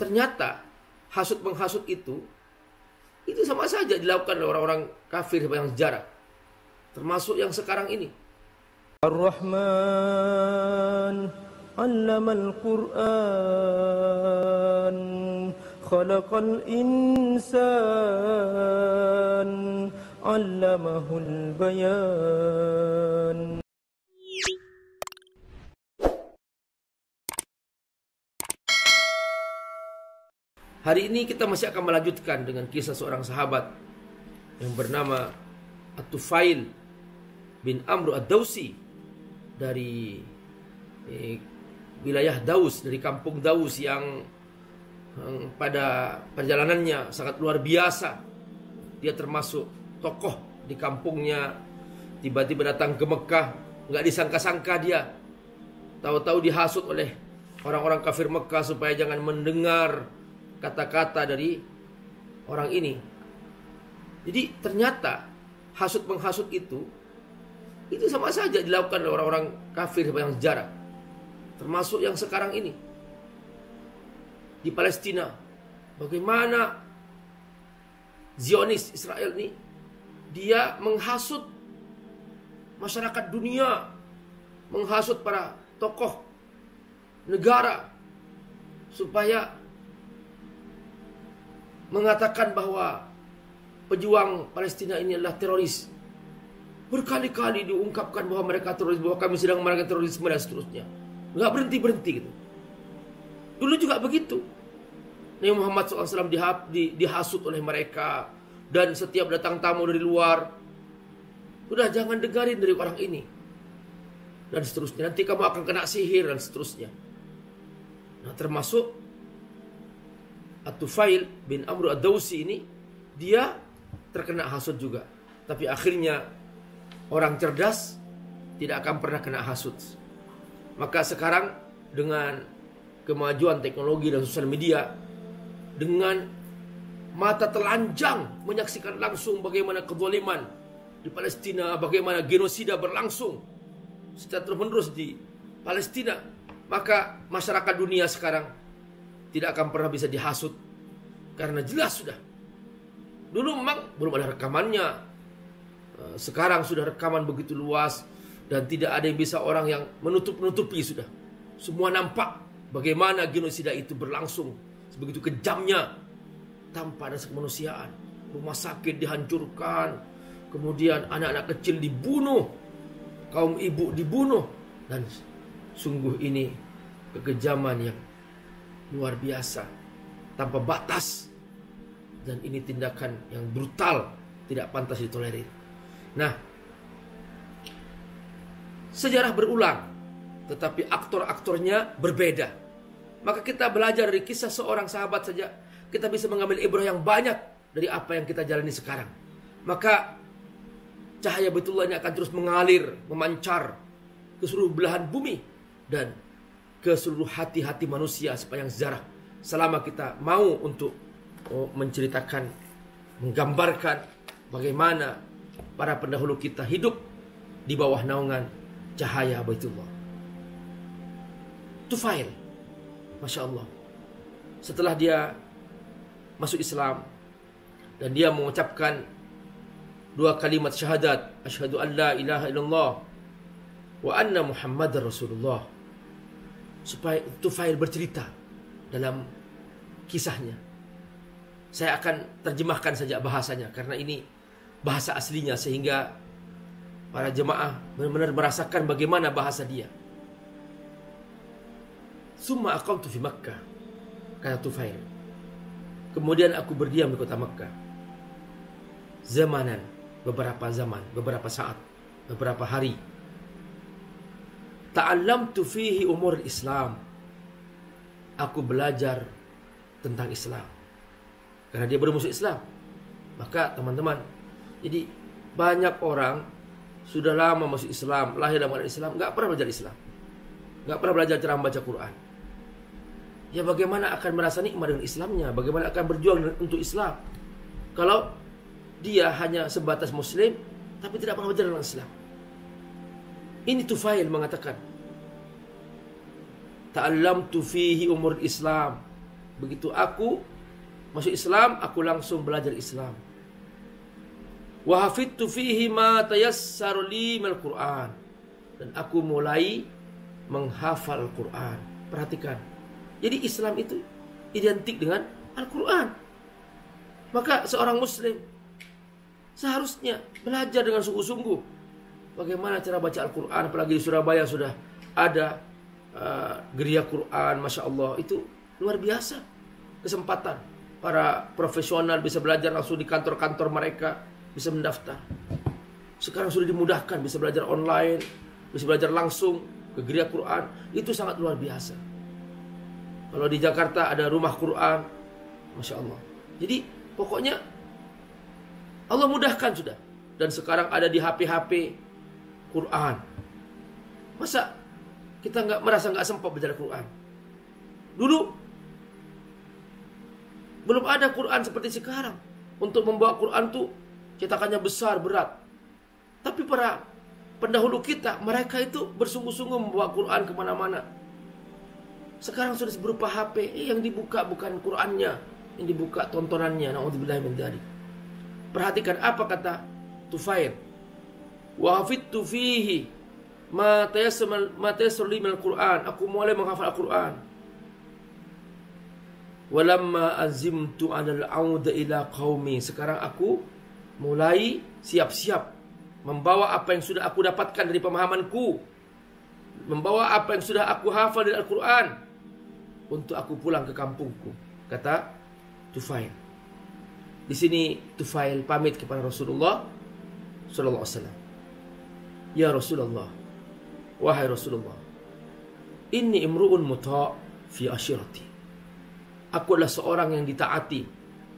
ternyata hasut menghasut itu sama saja dilakukan oleh orang-orang kafir sepanjang sejarah, termasuk yang sekarang ini. Ar-Rahman 'allamal Qur'an khalaqal insan 'allamahul bayan. Hari ini kita masih akan melanjutkan dengan kisah seorang sahabat yang bernama At-Tufail bin Amr ad-Dawsi dari wilayah Daus, dari kampung Daus yang pada perjalanannya sangat luar biasa. Dia termasuk tokoh di kampungnya, tiba-tiba datang ke Mekah, nggak disangka-sangka dia. Tahu-tahu dihasut oleh orang-orang kafir Mekah supaya jangan mendengar kata-kata dari orang ini. Jadi ternyata hasut menghasut itu sama saja dilakukan oleh orang-orang kafir sepanjang sejarah, termasuk yang sekarang ini di Palestina. Bagaimana Zionis Israel ini dia menghasut masyarakat dunia, menghasut para tokoh negara supaya mengatakan bahwa pejuang Palestina ini adalah teroris. Berkali-kali diungkapkan bahwa mereka teroris, bahwa kami sedang melakukan terorisme dan seterusnya. Nggak berhenti-berhenti gitu. Dulu juga begitu. Nabi Muhammad SAW dihasut oleh mereka. Dan setiap datang tamu dari luar, udah jangan dengarin dari orang ini. Dan seterusnya. Nanti kamu akan kena sihir dan seterusnya. Nah, termasuk At-Tufail bin Amr ad-Dawsi ini, dia terkena hasut juga. Tapi akhirnya orang cerdas tidak akan pernah kena hasut. Maka sekarang dengan kemajuan teknologi dan sosial media, dengan mata telanjang menyaksikan langsung bagaimana kezaliman di Palestina, bagaimana genosida berlangsung secara terus-menerus di Palestina, maka masyarakat dunia sekarang tidak akan pernah bisa dihasut, karena jelas sudah. Dulu memang belum ada rekamannya, sekarang sudah rekaman begitu luas, dan tidak ada yang bisa orang yang menutupi sudah. Semua nampak bagaimana genosida itu berlangsung sebegitu kejamnya, tanpa ada kemanusiaan. Rumah sakit dihancurkan, kemudian anak-anak kecil dibunuh, kaum ibu dibunuh, dan sungguh ini kekejaman yang luar biasa, tanpa batas. Dan ini tindakan yang brutal, tidak pantas ditolerir. Nah, sejarah berulang, tetapi aktor-aktornya berbeda. Maka kita belajar dari kisah seorang sahabat saja, kita bisa mengambil ibrah yang banyak dari apa yang kita jalani sekarang. Maka cahaya Baitullah ini akan terus mengalir, memancar ke seluruh belahan bumi dan ke seluruh hati-hati manusia sepanjang sejarah, selama kita mau untuk menceritakan, menggambarkan bagaimana para pendahulu kita hidup di bawah naungan cahaya Baitullah. Tufail, Masya Allah, setelah dia masuk Islam dan dia mengucapkan dua kalimat syahadat, asyhadu an la ilaha illallah wa anna Muhammadar Rasulullah, supaya Tufail bercerita dalam kisahnya. Saya akan terjemahkan saja bahasanya, karena ini bahasa aslinya, sehingga para jemaah benar-benar merasakan bagaimana bahasa dia. Summa aqamtu fi Makkah, kata Tufail. Kemudian aku berdiam di kota Makkah. Zamanan, beberapa zaman, beberapa saat, beberapa hari. Ta'allamtu fihi umur Islam. Aku belajar tentang Islam. Karena dia baru masuk Islam. Maka teman-teman, jadi banyak orang sudah lama masuk Islam, lahir dalam keadaan Islam, gak pernah belajar Islam, gak pernah belajar cara membaca Quran. Ya bagaimana akan merasa nikmat dengan Islamnya, bagaimana akan berjuang untuk Islam kalau dia hanya sebatas Muslim tapi tidak pernah belajar tentang Islam. Ini Tufail mengatakan, ta'allamtu fihi umur Islam. Begitu aku masuk Islam, aku langsung belajar Islam. Wa hafidtu fihi ma tayassara li minal Qur'an. Dan aku mulai menghafal Al-Quran. Perhatikan. Jadi Islam itu identik dengan Al-Quran. Maka seorang muslim seharusnya belajar dengan sungguh-sungguh bagaimana cara baca Al-Quran. Apalagi di Surabaya sudah ada geria Quran, Masya Allah. Itu luar biasa kesempatan. Para profesional bisa belajar langsung di kantor-kantor mereka, bisa mendaftar. Sekarang sudah dimudahkan, bisa belajar online, bisa belajar langsung ke geria Quran. Itu sangat luar biasa. Kalau di Jakarta ada rumah Quran, Masya Allah. Jadi pokoknya Allah mudahkan sudah. Dan sekarang ada di HP-HP Quran. Masa kita merasa nggak sempat belajar Quran? Dulu belum ada Quran seperti sekarang. Untuk membawa Quran tuh cetakannya besar, berat. Tapi para pendahulu kita, mereka itu bersungguh-sungguh membawa Quran kemana-mana. Sekarang sudah berupa HP, yang dibuka bukan Qurannya, yang dibuka tontonannya. Na'udzubillahi min dzalik. Perhatikan apa kata Tufail. Wa hafidtu fihi ma tayassara li minal Qur'an. Aku mulai menghafal Al-Quran. Walamma azimtu 'alal 'auda ila qaumi. Sekarang aku mulai siap-siap membawa apa yang sudah aku dapatkan dari pemahamanku, membawa apa yang sudah aku hafal dari Al-Quran untuk aku pulang ke kampungku, kata Tufail. Di sini Tufail pamit kepada Rasulullah sallallahu alaihi wasallam. Ya Rasulullah, wahai Rasulullah, inni imru'un muta' fi ashirati. Aku adalah seorang yang ditaati.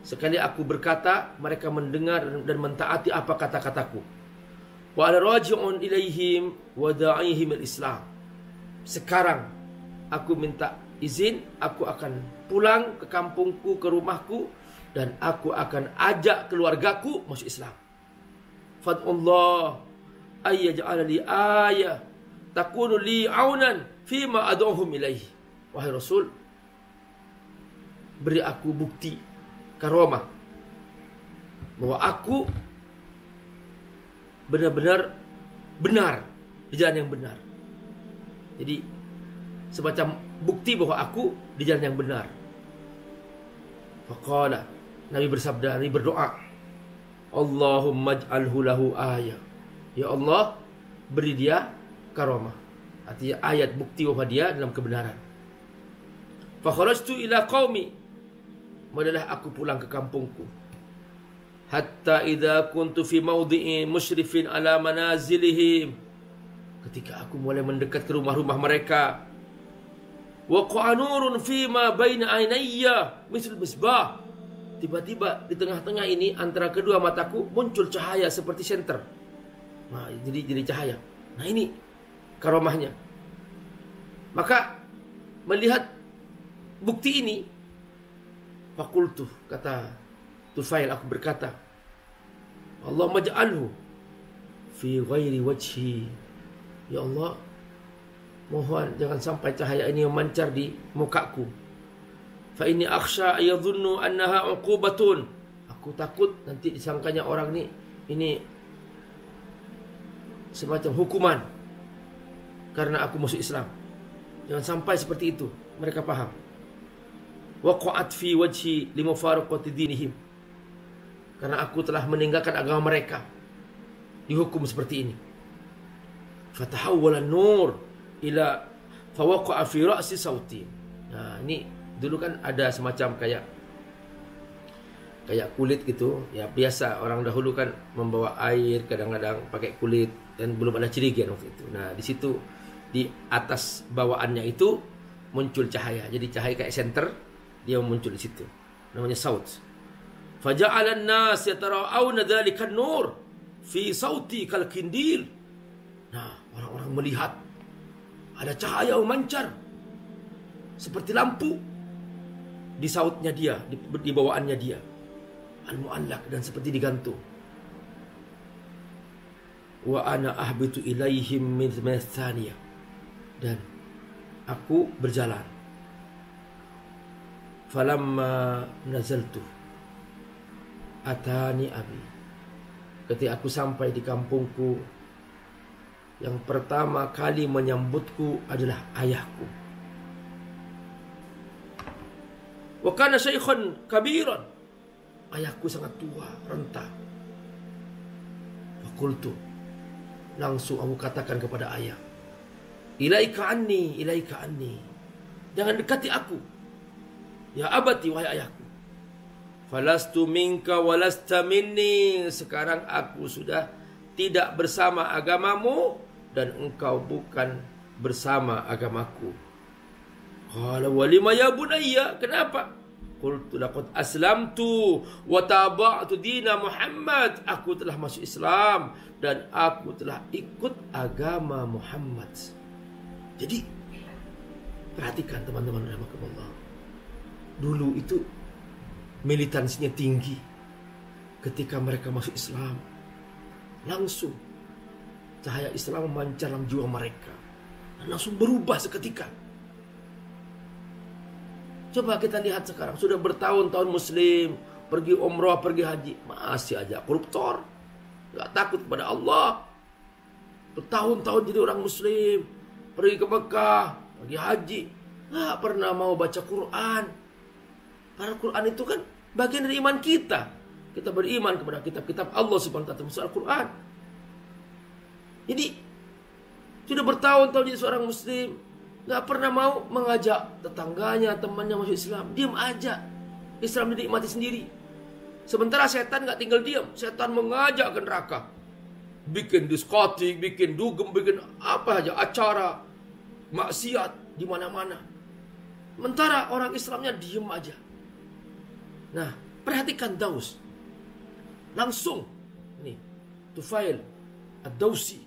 Sekali aku berkata, mereka mendengar dan mentaati apa kata-kataku. Wa ana raji'un ilaihim wa da'ihim al-Islam. Sekarang aku minta izin, aku akan pulang ke kampungku, ke rumahku, dan aku akan ajak keluargaku masuk Islam. Fad'ullah ayyaj'ala li ayah takunu li 'aunan fima ad'uhum ilaihi. Wahai Rasul, beri aku bukti karomah bahwa aku benar-benar benar di jalan yang benar. Jadi semacam bukti bahwa aku di jalan yang benar. Faqala, Nabi bersabda, Nabi berdoa, Allahumma ij'alhu lahu ayah. Ya Allah, beri dia karomah. Artinya ayat bukti bahwa dia dalam kebenaran. Fa kharajtu ila qaumi. Mulalah aku pulang ke kampungku. Hatta idza kuntu fi mawdi'in musyrifin ala manazilihim. Ketika aku mulai mendekat ke rumah-rumah mereka. Wa qanurun fi ma baina ainayya misal misbah. Tiba-tiba di tengah-tengah ini antara kedua mataku muncul cahaya seperti senter. Nah, jadi cahaya. Nah, ini karomahnya. Maka melihat bukti ini, fakultu, kata Tufail, aku berkata, Allahumma ja'alhu fi ghairi wajhi. Ya Allah, mohon jangan sampai cahaya ini memancar di mukaku. Fa inni akhsha ayadhunnu annaha uqubatun. Aku takut nanti disangkanya orang ini semacam hukuman karena aku masuk Islam. Jangan sampai seperti itu. Mereka paham. Waqa'at fi wajhi limufaraqati dinihim. Karena aku telah meninggalkan agama mereka. Dihukum seperti ini. Fatahawwala nur ila fawaqa'a fi ra'si sauti. Nah, ini dulu kan ada semacam kayak kulit gitu. Ya biasa orang dahulu kan membawa air, kadang-kadang pakai kulit dan belum ada cirigian waktu itu. Nah, di situ di atas bawaannya itu muncul cahaya. Jadi cahaya kayak senter, dia muncul di situ. Namanya saut. Faja'alan nas yatara'awna dzalikan nur fi sauti kal kindil. Nah, orang-orang melihat ada cahaya memancar seperti lampu di sautnya dia, di bawaannya dia. Al-mu'allaq, dan seperti digantung. Wa ana ahbitu ilaihim min tsaniyah. Dan aku berjalan. Falamma nazaltu atani abi. Ketika aku sampai di kampungku, yang pertama kali menyambutku adalah ayahku. Wa kana syaikhan kabiran. Ayahku sangat tua, renta. Fakultu, langsung aku katakan kepada ayah, ilaika anni, ilaika anni. Jangan dekati aku. Ya abati, wahai ayahku. Falastu minka walasta minni. Sekarang aku sudah tidak bersama agamamu dan engkau bukan bersama agamaku. Qala walima ya bunayya? Kenapa? Qultu laqad aslamtu wa taba'tu dina Muhammad. Aku telah masuk Islam dan aku telah ikut agama Muhammad. Jadi perhatikan teman-teman rahimakumullah. Dulu itu militansinya tinggi. Ketika mereka masuk Islam, langsung cahaya Islam memancar dalam jiwa mereka dan langsung berubah seketika. Coba kita lihat sekarang, sudah bertahun-tahun Muslim, pergi umrah, pergi haji, masih aja koruptor, gak takut kepada Allah. Bertahun-tahun jadi orang Muslim, pergi ke Mekah, pergi haji, gak pernah mau baca Quran. Karena Quran itu kan bagian dari iman kita. Kita beriman kepada kitab-kitab Allah Subhanahu wa taala, termasuk Al-Quran. Jadi sudah bertahun-tahun jadi seorang Muslim, gak pernah mau mengajak tetangganya, temannya masuk Islam. Diam aja. Islam dinikmati sendiri. Sementara setan gak tinggal diam. Setan mengajak ke neraka. Bikin diskotik, bikin dugem, bikin apa aja, acara maksiat di mana-mana. Sementara orang Islamnya diam aja. Nah, perhatikan Daus. Langsung ini Tufail Ad-Dausi,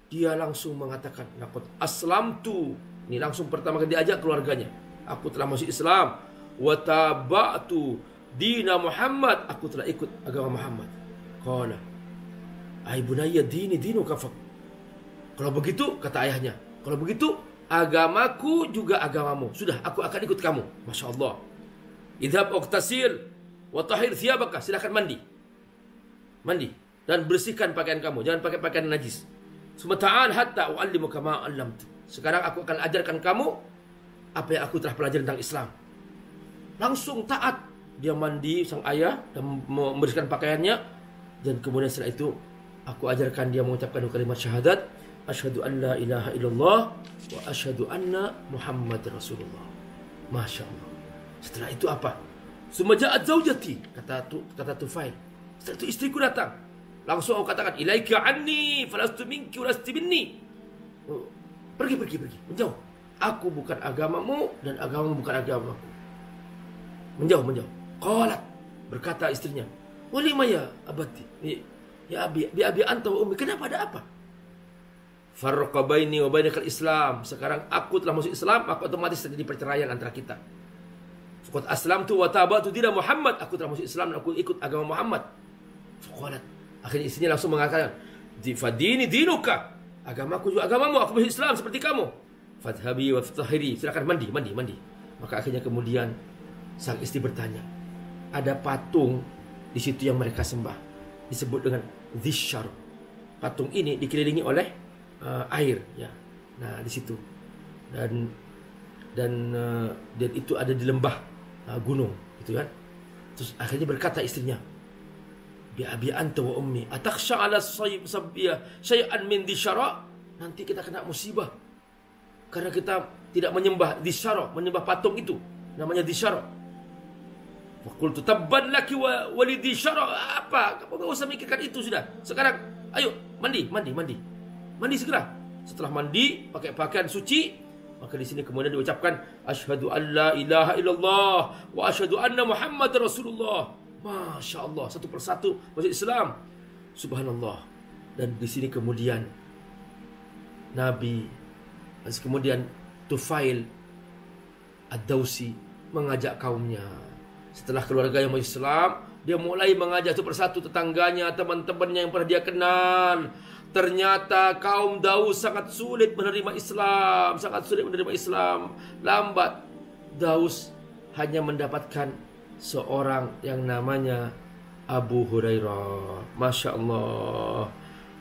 dia langsung mengatakan, laqad aslamtu. Ini langsung pertama kali diajak keluarganya. Aku telah masuk Islam. Wa taba'tu dina Muhammad. Aku telah ikut agama Muhammad. Qala, ay bunayya dini dinuka fak. Kalau begitu, kata ayahnya, kalau begitu agamaku juga agamamu. Sudah, aku akan ikut kamu. Masya Allah. Idhab uqtasil wa tahir thiyabaka. Silakan mandi. Mandi dan bersihkan pakaian kamu. Jangan pakai pakaian najis. Sumata'an hatta u'allimuka ma 'allamtu. Sekarang aku akan ajarkan kamu apa yang aku telah pelajari tentang Islam. Langsung taat. Dia mandi sang ayah dan membersihkan pakaiannya. Dan kemudian setelah itu aku ajarkan dia mengucapkan kalimat syahadat, asyhadu an la ilaha illallah wa asyhadu anna Muhammad Rasulullah. Masya Allah. Setelah itu apa? Sumaja'at zaujati, kata Tufail. Setelah itu istriku datang. Langsung aku katakan, ilaika anni falastu minki walasti minni. Pergi, menjauh. Aku bukan agamamu dan agamamu bukan agamaku. Menjauh. Qalat, berkata istrinya, walima ya abati, ya abi anta wa ummi. Kenapa, ada apa? Farraqa baini wa bainakal Islam. Sekarang aku telah masuk Islam, maka otomatis terjadi perceraian antara kita. Faqad aslamtu wa tabatu dina Muhammad. Aku telah masuk Islam dan aku ikut agama Muhammad. Faqalat, akhirnya istrinya langsung mengatakan, fadini dinuka. Agamaku juga agamamu, aku masuk Islam seperti kamu. Fadhabi wa fatahiri. Silakan mandi. Maka akhirnya kemudian sang istri bertanya, ada patung di situ yang mereka sembah, disebut dengan Dzishar. Patung ini dikelilingi oleh air, ya. Nah, di situ. Dan itu ada di lembah gunung, gitu kan. Terus akhirnya berkata istrinya, bi abi anta wa ummi atakhsha ala sayyib syai'an min Dzishara. Nanti kita kena musibah karena kita tidak menyembah Dzishara, menyembah patung itu namanya Dzishara. Faqultu tabban laki wa walidi Dzishara. Apa? Kamu enggak usah mikirkan itu sudah. Sekarang ayo mandi segera. Setelah mandi pakai pakaian suci, maka di sini kemudian diucapkan asyhadu an la ilaha illallah wa asyhadu anna Muhammad Rasulullah. Masya Allah, satu persatu masuk Islam. Subhanallah. Dan di sini kemudian kemudian Tufail Ad-Dausi mengajak kaumnya. Setelah keluarga yang masuk Islam, dia mulai mengajak satu persatu tetangganya, teman-temannya yang pernah dia kenal. Ternyata kaum Daus sangat sulit menerima Islam, lambat. Daus hanya mendapatkan seorang yang namanya Abu Hurairah. Masya Allah,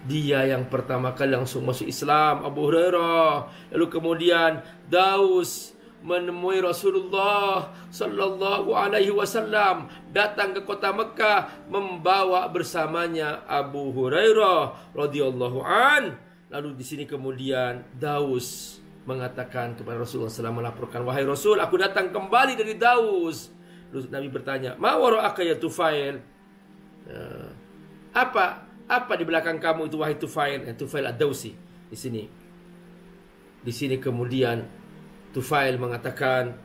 dia yang pertama kali langsung masuk Islam, Abu Hurairah. Lalu kemudian Daus menemui Rasulullah sallallahu alaihi wasallam, datang ke kota Mekah membawa bersamanya Abu Hurairah radhiyallahu an. Lalu di sini kemudian Daus mengatakan kepada Rasulullah SAW, melaporkan, wahai Rasul, aku datang kembali dari Daus. Lalu Nabi bertanya, ma wara'aka ya Tufail? Apa di belakang kamu itu, wahai Tufail? Tufail ad-Dausi. Di sini kemudian Tufail mengatakan,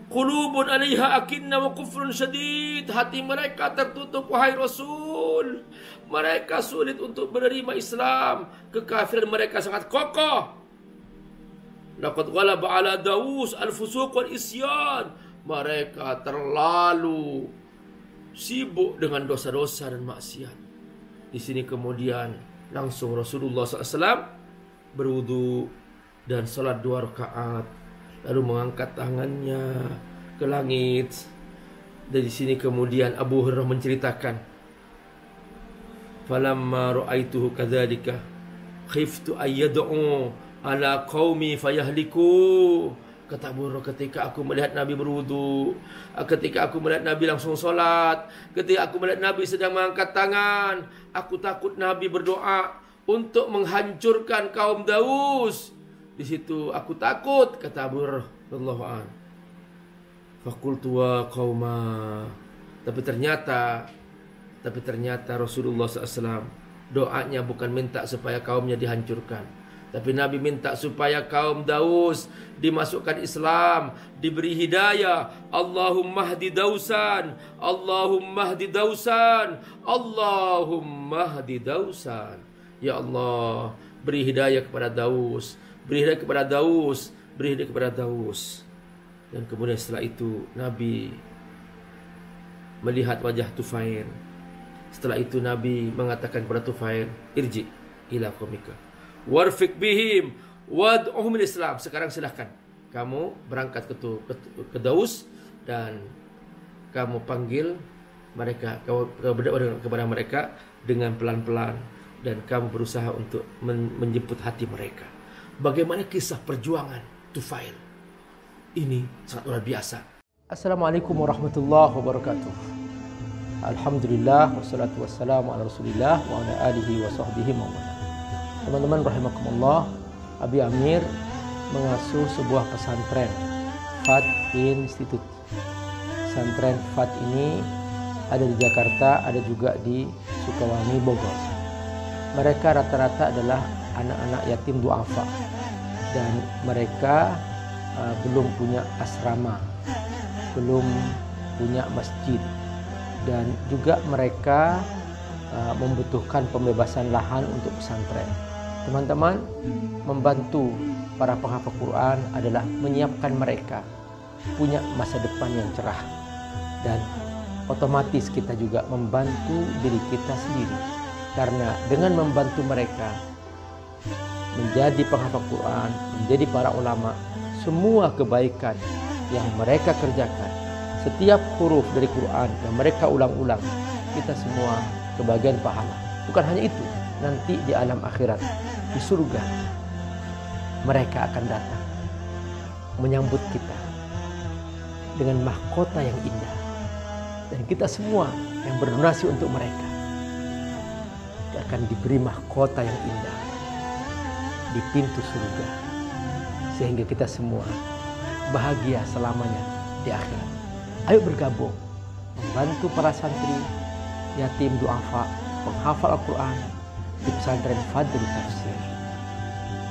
qulubun 'alaiha akinna wa kufrun syadid. Hati mereka tertutup, wahai Rasul. Mereka sulit untuk menerima Islam. Kekafiran mereka sangat kokoh. Laqad ghalaba 'ala Daus al-fusuq wal isyan. Mereka terlalu sibuk dengan dosa-dosa dan maksiat. Di sini kemudian langsung Rasulullah SAW berwudu dan salat 2 rakaat, lalu mengangkat tangannya ke langit. Dari sini kemudian Abu Hurairah menceritakan, falamma ra'aituhu kadzalika khiftu ayyad'u ala qaumi fayahliku. Kata Abu Hurairah, ketika aku melihat Nabi berwudu, ketika aku melihat Nabi langsung solat, ketika aku melihat Nabi sedang mengangkat tangan, aku takut Nabi berdoa untuk menghancurkan kaum Daus. Di situ aku takut, kata Abu Hurairah radhiyallahu an. Faqultu wa qauma. Tapi ternyata Rasulullah SAW doanya bukan minta supaya kaumnya dihancurkan, tapi Nabi minta supaya kaum Daus dimasukkan Islam, diberi hidayah. Allahumma hdi Dausan, Allahumma hdi Dausan, Allahumma hdi Dausan. Ya Allah, beri hidayah kepada Daus, beri hidayah kepada Daus, beri hidayah kepada Daus. Dan kemudian setelah itu Nabi melihat wajah Tufail. Setelah itu Nabi mengatakan kepada Tufail, irji ila qaumika warfiq bihim wad'uhum Islam. Sekarang silahkan kamu berangkat ke Daus dan kamu panggil mereka, kamu berdoa kepada mereka dengan pelan-pelan dan kamu berusaha untuk menjemput hati mereka. Bagaimana kisah perjuangan Tufail ini sangat luar biasa. Assalamualaikum warahmatullahi wabarakatuh. Alhamdulillah wassalatu wassalamu ala Rasulillah wa ala alihi wa sahbihi wa man. Teman-teman rahimakumullah, Abi Amir mengasuh sebuah pesantren Fat Institute. Pesantren Fat ini ada di Jakarta, ada juga di Sukawangi, Bogor. Mereka rata-rata adalah anak-anak yatim duafa dan mereka belum punya asrama, belum punya masjid, dan juga mereka membutuhkan pembebasan lahan untuk pesantren. Teman-teman, membantu para penghafal Quran adalah menyiapkan mereka punya masa depan yang cerah, dan otomatis kita juga membantu diri kita sendiri, karena dengan membantu mereka menjadi penghafal Quran, menjadi para ulama, semua kebaikan yang mereka kerjakan, setiap huruf dari Quran yang mereka ulang-ulang, kita semua kebagian pahala. Bukan hanya itu, nanti di alam akhirat, di surga, mereka akan datang menyambut kita dengan mahkota yang indah. Dan kita semua yang berdonasi untuk mereka akan diberi mahkota yang indah di pintu surga, sehingga kita semua bahagia selamanya di akhirat. Ayo bergabung membantu para santri yatim duafa penghafal Al-Quran di pesantren Fadl Tafsir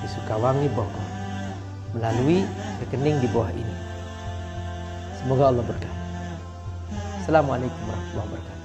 di Sukawangi, Bogor, melalui rekening di bawah ini. Semoga Allah berkati. Assalamualaikum warahmatullahi wabarakatuh.